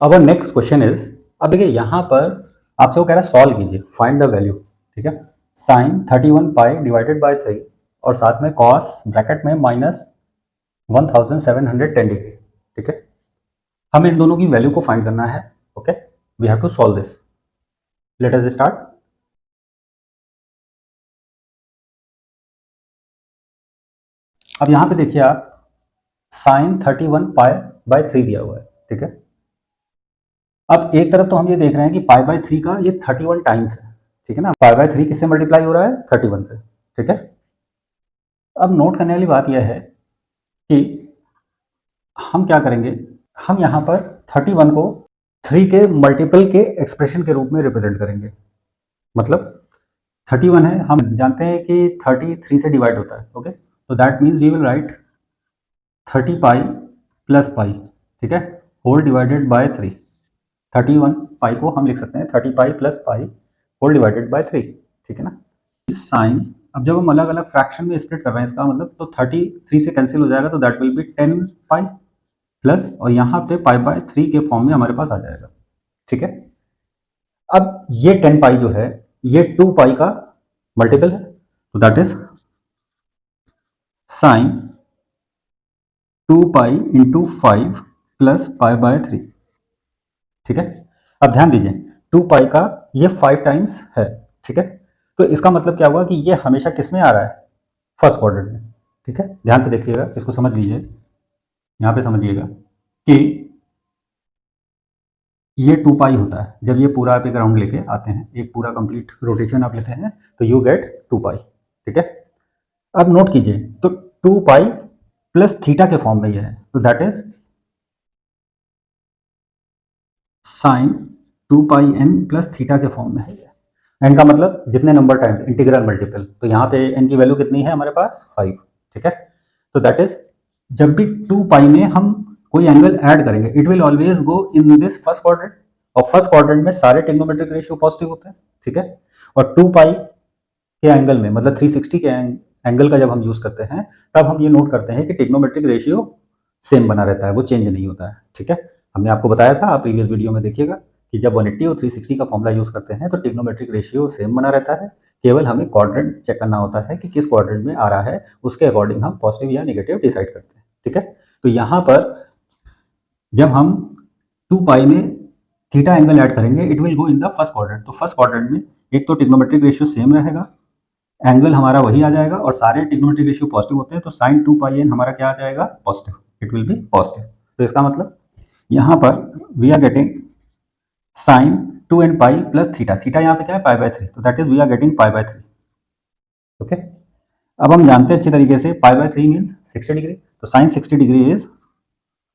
अब next question is, अब देखिए यहाँ पर आपसे वो कह रहा है सॉल्व कीजिए, फाइंड द वैल्यू, ठीक है, साइन 31 पाई डिवाइडेड बाय 3 और साथ में कॉस ब्रैकेट में माइनस 1710 डिग्री, ठीक है। हमें इन दोनों की वैल्यू को फाइंड करना है, okay, we have to solve this, let us start. अब यहाँ पे देखिए आप, साइन 31 पाई बाय 3 दिया हुआ है, ठीक है। अब एक तरफ तो हम ये देख रहे हैं कि पाई बाय 3 का ये 31 टाइम्स है, ठीक है ना। पाई बाय 3 किससे मल्टीप्लाई हो रहा है? 31 से, ठीक है। अब नोट करने वाली बात यह है कि हम क्या करेंगे, हम यहाँ पर 31 को 3 के मल्टीपल के एक्सप्रेशन के रूप में रिप्रेजेंट करेंगे। मतलब 31 है, हम जानते हैं कि 33 से डिवाइड होता है, ओके, तो that means we will write 30 pi plus pi, ठीक है, होल डिवाइडेड बाय 3। 31 पाई को हम लिख सकते हैं 30 pi plus pi whole divided by 3, ठीक है ना। साइन, अब जब हम अलग अलग फ्रैक्शन में स्प्लिट कर रहे हैं इसका मतलब, तो 33 से कैंसिल हो जाएगा, तो that will be 10 pi plus, और यहाँ पे पाई बाय 3 के फॉर्म में हमारे पास आ जाएगा, ठीक है। अब ये 10 पाई जो है ये 2 पाई का मल्टीपल है, तो that is sine 2 pi into 5 plus pi by 3, ठीक है। अब ध्यान दीजिए 2 पाई का ये 5 टाइम्स है, ठीक है, तो इसका मतलब क्या हुआ कि ये हमेशा किस में आ रहा है? फर्स्ट क्वाड्रेंट में, ठीक है। ध्यान से देखिएगा, इसको समझ लीजिए, यहाँ पे समझिएगा कि ये 2 पाई होता है जब ये पूरा आप एक राउंड लेके आते हैं, एक पूरा कंप्लीट रोटेशन आप लेते हैं, तो यू गेट 2 पाई, ठीक है। अब नोट कीजिए, तो 2 पाई प्लस थीटा के फॉर्म में ये है, तो that is sine 2 pi n plus theta के फॉर्म में है ये। एन का मतलब जितने नंबर टाइम्स इंटीग्रल मल्टीपल, तो यहाँ पे एन की वैल्यू कितनी है हमारे पास? 5, ठीक है। तो दैट इज जब भी 2 पाई में हम कोई एंगल ऐड करेंगे, it will always go in this first quadrant, और फर्स्ट क्वाड्रेंट में सारे ट्रिग्नोमेट्रिक रेशियो पॉजिटिव होते हैं, ठीक है। और 2 पाई के एंगल में, मतलब 360 के एंगल का जब हम यूज करते हैं, तब हम ये नोट करते हैं कि ट्रिग्नोमेट्रिक रेशियो सेम बना रहता है, वो चेंज नहीं होता है, ठीक है। हमने आपको बताया था, आप प्रीवियस वीडियो में देखिएगा कि जब 180 और 360 का फॉर्मूला यूज करते हैं तो ट्रिग्नोमेट्रिक रेशियो सेम बना रहता है, केवल हमें क्वाड्रेंट चेक करना होता है कि किस क्वाड्रेंट में आ रहा है, उसके अकॉर्डिंग हम पॉजिटिव या नेगेटिव डिसाइड करते हैं, ठीक है। तो यहाँ पर जब हम 2 पाई में थीटा एंगल ऐड करेंगे, it will go in the first quadrant, तो फर्स्ट क्वाड्रेंट में एक तो ट्रिग्नोमेट्रिक रेशियो सेम रहेगा, एंगल हमारा वही आ जाएगा, और सारे ट्रिग्नोमेट्रिक रेशियो पॉजिटिव होते हैं, तो साइन 2 पाई एन हमारा क्या आ जाएगा? Positive, it will be positive. तो इसका मतलब यहाँ पर वी आर गेटिंग साइन 2 एन पाई प्लस थीटा, थीटा यहाँ पे क्या है? पाई बाय 3, तो that is we are getting pi by 3, okay. अब हम जानते हैं अच्छी तरीके से पाई बाय 3 मीन्स 60 डिग्री, तो sine 60 degree is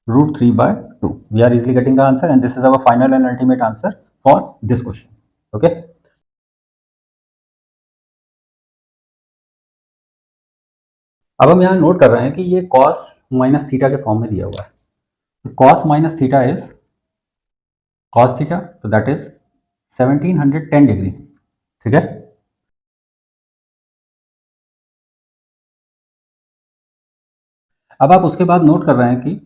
√3/2, we are easily getting the answer, and this is our final and ultimate answer for this question, okay. अब हम यहाँ नोट कर रहे हैं कि ये कॉस माइनस थीटा के फॉर्म में दिया हुआ है, cos minus theta is cos theta, तो दैट इज 1710 डिग्री, ठीक है। अब आप उसके बाद नोट कर रहे हैं कि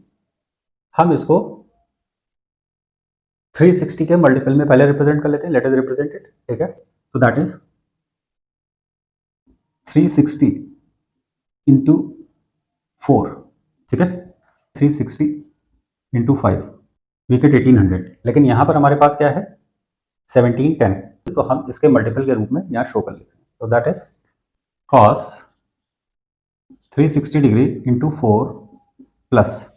हम इसको 360 के मल्टीपल में पहले रिप्रेजेंट कर लेते हैं, लेट अस रिप्रेजेंट इट, ठीक है। तो दैट इज 360 इंटू 4, ठीक है, 360 इंटू 5, वी गेट 1800, लेकिन यहाँ पर हमारे पास क्या है? 1710, तो हम इसके मल्टीपल के रूप में यहाँ शो कर लेते हैं, तो that is cos 360 degree into 4 plus,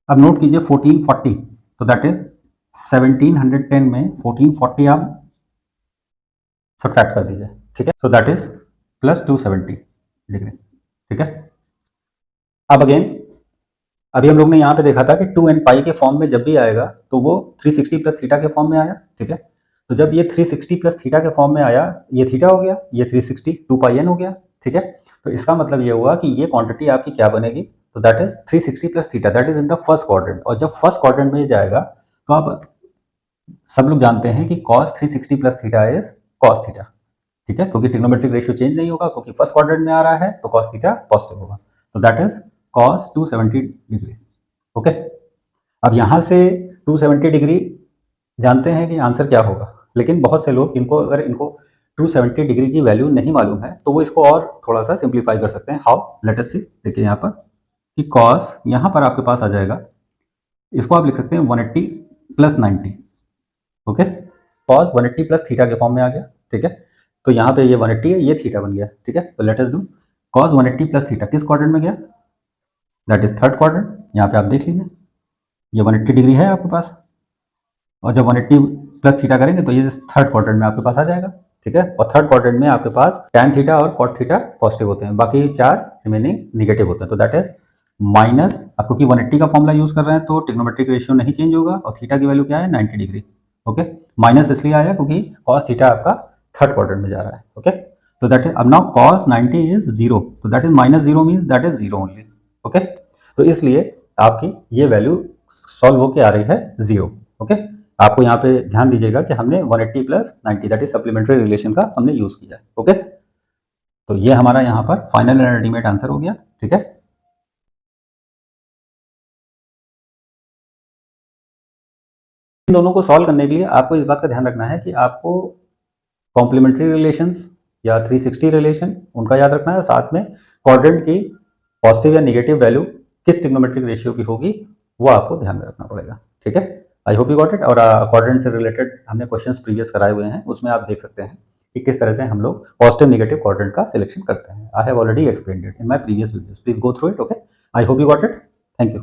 अब नोट कीजिए 1440, तो दैट इज 1710 में 1440 आप सब्ट्रैक्ट कर दीजिए, ठीक है, so that is plus 270 degree, ठीक है। अब अगेन, अभी हम लोग ने यहाँ पे देखा था कि 2 एन पाई के फॉर्म में जब भी आएगा तो वो 360 प्लस थीटा के फॉर्म में आया, ठीक है। तो जब ये 360 प्लस थीटा के फॉर्म में आया, ये थीटा हो गया, ये 360 2 पाई एन हो गया, ठीक है। तो इसका मतलब ये हुआ कि ये क्वांटिटी आपकी क्या बनेगी? तो that is 360 plus theta, that is in the first quadrant, और जब फर्स्ट क्वाड्रेंट में जाएगा तो आप सब लोग जानते हैं कि cos 360 plus theta is cos theta, ठीक है, क्योंकि ट्रिग्नोमेट्रिक रेशियो चेंज नहीं होगा, क्योंकि फर्स्ट क्वाड्रेंट में आ रहा है, तो cos थीटा पॉजिटिव होगा, तो that is cos 270 degree, okay. अब यहां से 270 डिग्री जानते हैं कि आंसर क्या होगा, लेकिन बहुत से लोग इनको अगर इनको 270 डिग्री की वैल्यू नहीं मालूम है तो वो इसको और थोड़ा सा सिंप्लीफाई कर सकते हैं। हाउ, लेट अस सी। देखिए यहाँ पर कि कॉस यहाँ पर आपके पास आ जाएगा, इसको आप लिख सकते हैं 180 plus 90। Okay, cos 180 plus theta के फॉर्म में आ गया। ठीक है, तो यहाँ पे ये 180 है, ये थीटा बन गया। ठीक है, तो let us do cos 180 plus theta किस क्वाड्रेंट में गया, दैट इज थर्ड क्वाड्रेंट। यहाँ पे आप देख लीजिए ये 180 डिग्री है आपके पास, और जब 180 प्लस थीटा करेंगे तो ये थर्ड क्वाड्रेंट में आपके पास आ जाएगा। ठीक है, और थर्ड क्वाड्रेंट में आपके पास tan थीटा और cot थीटा पॉजिटिव होते हैं, बाकी 4 रिमेनिंग निगेटिव होते हैं। तो दैट इज माइनस, अब क्योंकि 180 का फॉर्मुला यूज कर रहे हैं तो ट्रिग्नोमेट्रिक रेशियो नहीं चेंज होगा, और थीटा की वैल्यू क्या है 90 डिग्री। ओके, माइनस इसलिए आया क्योंकि cos थीटा आपका थर्ड क्वाड्रेंट में जा रहा है। ओके, तो दैट इज, अब नाउ cos 90 इज 0, तो that is minus 0 means that is 0 only. Okay, तो इसलिए आपकी ये वैल्यू सॉल्व होके आ रही है 0। ओके, आपको यहाँ पे ध्यान दीजिएगा कि हमने 180 plus 90 that is supplementary relation का हमने यूज किया है। ओके, तो ये हमारा यहाँ पर फाइनल एंड अल्टीमेट आंसर हो गया। ठीक है, इन दोनों को सॉल्व करने के लिए आपको इस बात का ध्यान रखना है कि आपको कॉम्प्लीमेंट्री रिलेशंस या 360 रिलेशन उनका याद रखना है, और साथ में क्वाड्रेंट की पॉजिटिव या निगेटिव वैल्यू किस ट्रिग्नोमेट्रिक रेशियो की होगी वो आपको ध्यान में रखना पड़ेगा। ठीक है, I hope you got it. और क्वाड्रेंट से रिलेटेड हमने क्वेश्चंस प्रीवियस कराए हुए हैं, उसमें आप देख सकते हैं कि किस तरह से हम लोग पॉजिटिव निगेटिव क्वाड्रेंट का सिलेक्शन करते हैं। I have already explained it in my previous videos, please go through it. Okay, I hope you got it, thank you.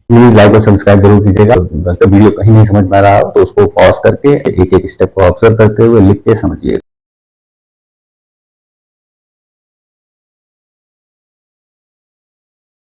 Please like और सब्सक्राइब जरूर कीजिएगा। अगर वीडियो कहीं नहीं समझ में आ रहा हो तो उसको पॉज करके एक एक स्टेप को ऑब्जर्व करते हुए लिख के समझिए।